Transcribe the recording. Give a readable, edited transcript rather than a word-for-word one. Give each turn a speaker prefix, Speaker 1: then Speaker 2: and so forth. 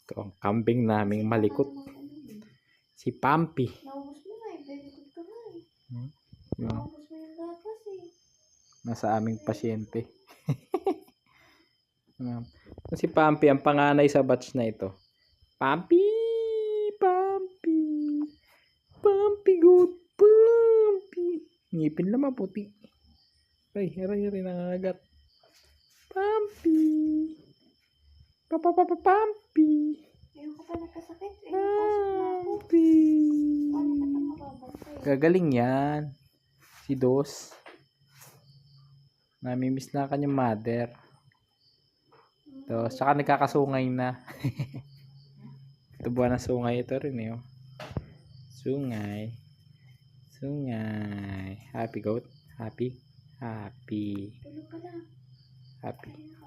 Speaker 1: Ito ang kambing naming malikot. Si Pampi.
Speaker 2: Naubos mo na eh. Very good ka nga eh.
Speaker 1: Yung
Speaker 2: Naubos mo yung gatas eh.
Speaker 1: nasa aming pasyente. Si Pampi ang panganay sa batch na ito. Pampi! Pampi! Pampi good! Pampi! Ngipin lang maputi. Ay, aray nangagat. Pampi! Pampi!
Speaker 2: Ayun ka pa nagkasakit. Eh, napasok na ako.
Speaker 1: Pampi!
Speaker 2: Paano ka ito mababantay?
Speaker 1: Gagaling yan. Si Dos. Namimiss na kanyang mother. Ito, saka nagkakasungay na. Ito buwan na sungay ito rin eh. Oh. Sungay. Sungay. Happy goat? Happy? Happy.
Speaker 2: Tulog ka na.
Speaker 1: Happy.
Speaker 2: Kaya ka